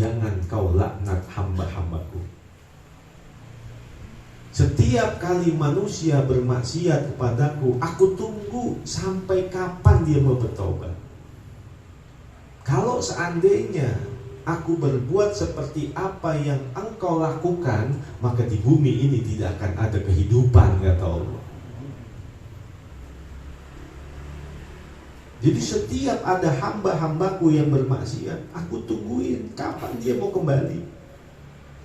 jangan kau laknat hamba-hambaku. Setiap kali manusia bermaksiat kepadaku, aku tunggu sampai kapan dia mau bertobat. Kalau seandainya aku berbuat seperti apa yang engkau lakukan, maka di bumi ini tidak akan ada kehidupan, kata Allah. Jadi setiap ada hamba-hambaku yang bermaksiat, aku tungguin kapan dia mau kembali.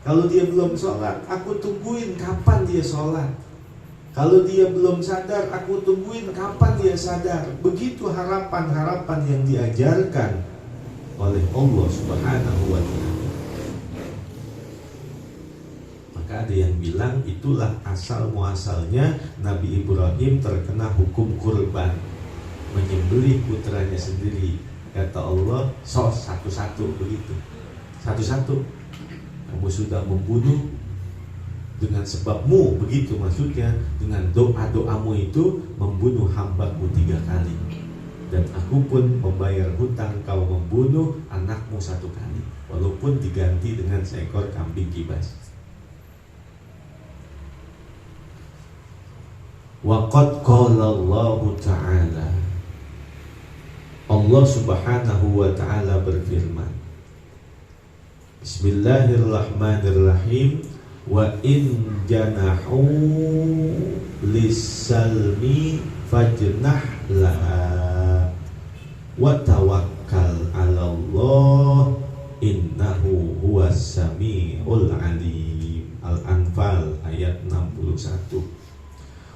Kalau dia belum sholat, aku tungguin kapan dia sholat. Kalau dia belum sadar, aku tungguin kapan dia sadar. Begitu harapan-harapan yang diajarkan oleh Allah Subhanahu wa ta'ala. Maka ada yang bilang itulah asal muasalnya Nabi Ibrahim terkena hukum kurban, menyembelih putranya sendiri. Kata Allah, sos satu-satu begitu. Satu-satu. Kamu sudah membunuh dengan sebabmu, begitu maksudnya. Dengan doa-doamu itu membunuh hambaku 3 kali. Dan aku pun membayar hutang kau membunuh anakmu 1 kali, walaupun diganti dengan seekor kambing kibas. Wa qad qala Allah Ta'ala, Allah Subhanahu wa ta'ala berfirman, Bismillahirrahmanirrahim, wa in janahu lis-salmi fajnah laha wa tawakkal 'ala Allah innahu huwas samiul alim. Al-Anfal ayat 61.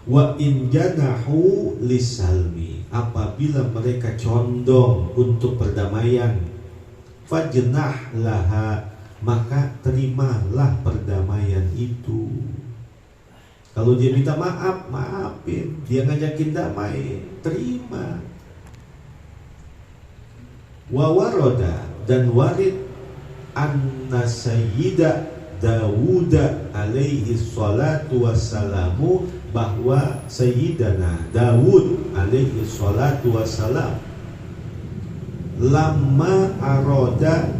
Wa in janahu lis-salmi, apabila mereka condong untuk perdamaian, fajnah laha, maka terimalah perdamaian itu. Kalau dia minta maaf, maafin. Dia ngajakin damai, terima. Wa waroda, dan warid anna sayyida Dawud alaihi salatu wassalamu, bahwa Sayyidana Dawud alaihi salatu wassalam lamma aroda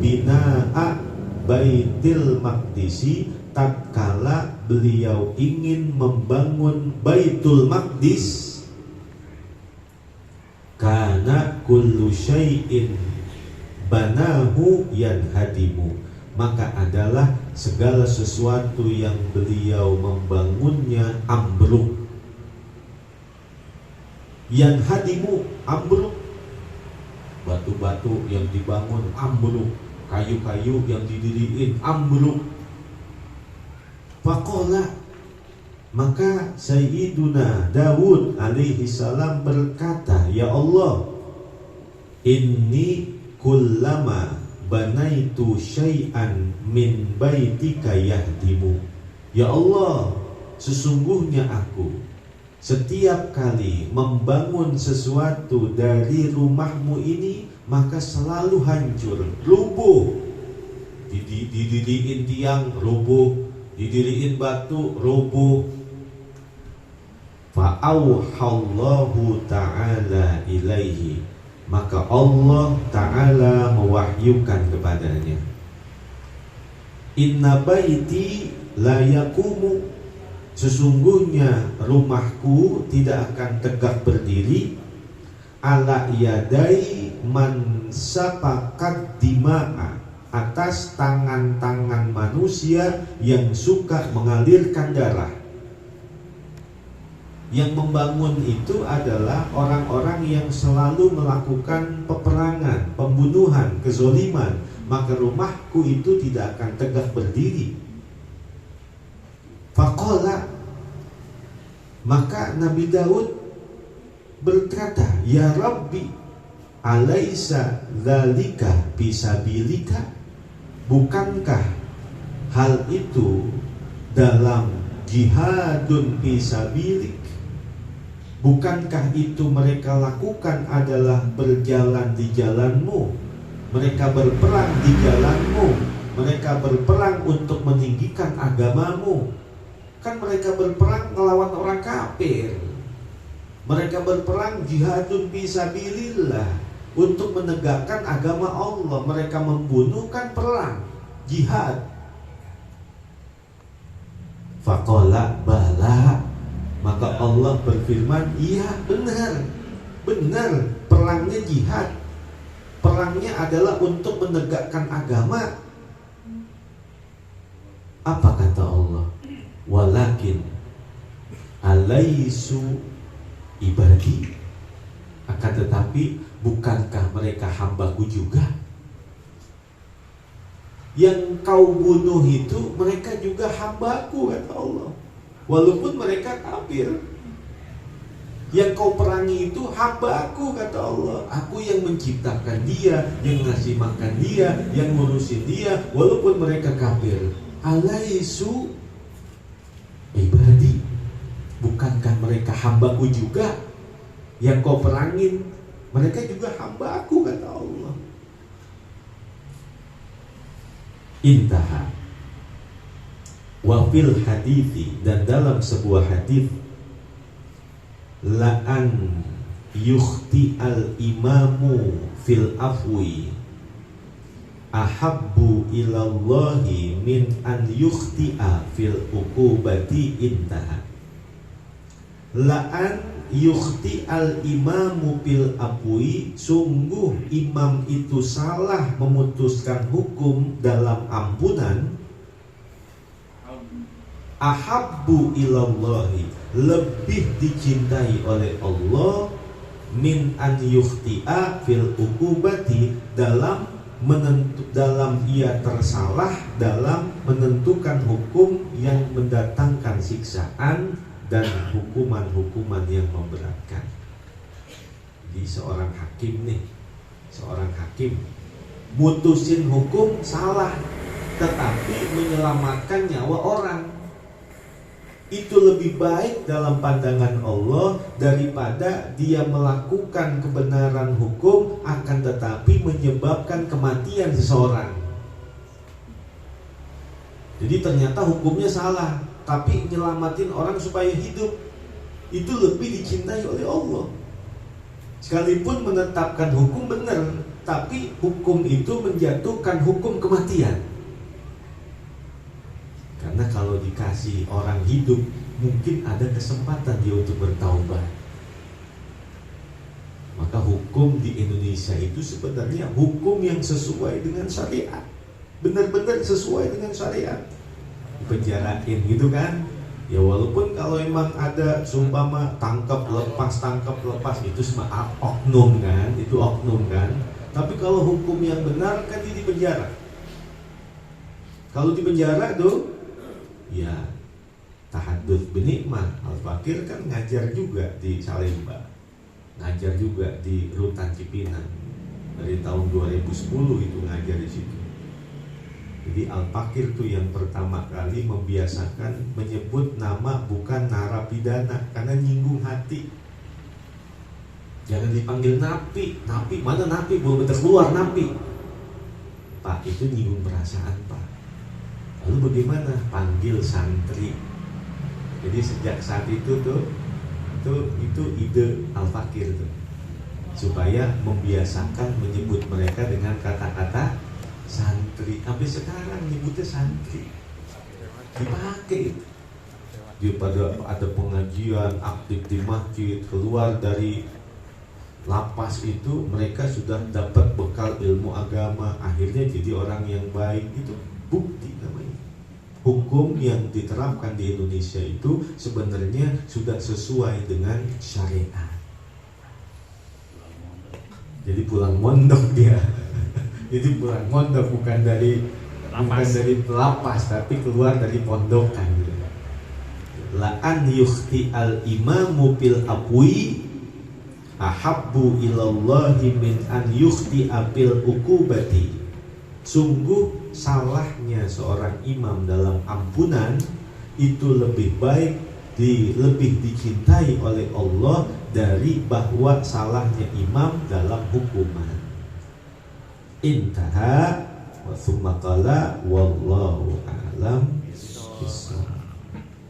bina'a Baitil Maqdisi, tatkala beliau ingin membangun Baitul Maqdis, kana kullu syai'in banahu yanhadimu, maka adalah segala sesuatu yang beliau membangunnya ambruk. Yanhadimu, ambruk. Batu-batu yang dibangun ambruk, kayu-kayu yang didiriin ambruk. Faqala, maka Sayyiduna Dawud alaihi salam berkata, ya Allah, inni kullama banaitu syai'an min baitika yahdimu. Ya Allah, sesungguhnya aku setiap kali membangun sesuatu dari rumahmu ini, maka selalu hancur, rubuh. Didiriin tiang, rubuh. Didiriin batu, rubuh. Fa'auhallahu ta'ala ilaihi, maka Allah ta'ala mewahyukan kepadanya, inna baiti la yakumu, sesungguhnya rumahku tidak akan tegak berdiri, ala yadai man sapakat dima'a, atas tangan-tangan manusia yang suka mengalirkan darah. Yang membangun itu adalah orang-orang yang selalu melakukan peperangan, pembunuhan, kezoliman, maka rumahku itu tidak akan tegak berdiri. Faqala, maka Nabi Daud berkata, ya Rabbi, alaisa dzalika fisabilika, bukankah hal itu dalam jihadun fisabilik, bukankah itu mereka lakukan adalah berjalan di jalanmu, mereka berperang di jalanmu, mereka berperang untuk meninggikan agamamu. Kan mereka berperang melawan orang kafir, mereka berperang jihadun fisabilillah, untuk menegakkan agama Allah. Mereka membunuh kan perang, jihad. Faqala bala, maka Allah berfirman, iya benar, perangnya jihad, perangnya adalah untuk menegakkan agama. Apa kata Allah? Walakin alaisu ibadi, akan tetapi bukankah mereka hambaku juga? Yang kau bunuh itu mereka juga hambaku, kata Allah. Walaupun mereka kafir, yang kau perangi itu hambaku, kata Allah. Aku yang menciptakan dia, yang ngasih makan dia, yang ngurusin dia, walaupun mereka kafir. Alaisu ibadi, bukankah mereka hambaku juga? Yang kau perangin mereka juga hambaku, kata Allah. Intaha. Wa fil hadithi, dan dalam sebuah hadis, la'an yukhti al imamu fil afwi ahabbu ilallahi min an yukhti'a fil uqubati. Intaha. La'an yukhti al imamu fil afwi, sungguh imam itu salah memutuskan hukum dalam ampunan. Ahabbu ilallahi, lebih dicintai oleh Allah, min an yukhti'a fil uqubati, dalam ia tersalah dalam menentukan hukum yang mendatangkan siksaan dan hukuman-hukuman yang memberatkan. Jadi seorang hakim mutusin hukum salah, tetapi menyelamatkan nyawa orang, itu lebih baik dalam pandangan Allah daripada dia melakukan kebenaran hukum akan tetapi menyebabkan kematian seseorang. Jadi ternyata hukumnya salah, tapi nyelamatin orang supaya hidup, itu lebih dicintai oleh Allah. Sekalipun menetapkan hukum benar, tapi hukum itu menjatuhkan hukum kematian. Karena kalau dikasih orang hidup, mungkin ada kesempatan dia untuk bertaubat. Maka hukum di Indonesia itu sebenarnya hukum yang sesuai dengan syariat, benar-benar sesuai dengan syariat. Penjarain gitu kan. Ya walaupun kalau emang ada sumpama tangkap lepas itu semua oknum kan, itu oknum kan. Tapi kalau hukum yang benar kan dia di penjara. Kalau di penjara tuh ya tahadduts binikmah. Al-Fakir kan ngajar juga di Salemba, ngajar juga di Rutan Cipinang dari tahun 2010 itu ngajar di situ. Jadi Al-Fakir tuh yang pertama kali membiasakan menyebut nama bukan narapidana karena nyinggung hati. Jangan dipanggil napi, mana napi, belum keluar napi. Pak, itu nyinggung perasaan, Pak. Lalu bagaimana? Panggil santri. Jadi sejak saat itu ide Al-Fakir tuh, supaya membiasakan menyebut mereka dengan kata-kata santri. Sampai sekarang nyebutnya santri, dipakai. Dia pada ada pengajian aktif di masjid, keluar dari lapas itu mereka sudah dapat bekal ilmu agama, akhirnya jadi orang yang baik. Itu bukti namanya. Hukum yang diterapkan di Indonesia itu sebenarnya sudah sesuai dengan syariat. Jadi pulang mondok dia. Jadi pulang mondok bukan dari lapas, tapi keluar dari pondokan. La an yukhti al imamu fil afwi ahabbu ilallahi min an yukhti fil uqubati. Sungguh salahnya seorang imam dalam ampunan itu lebih baik, lebih dicintai oleh Allah dari bahwa salahnya imam dalam hukuman. Intaha wa thumma qala wallahu a'lam bishawab.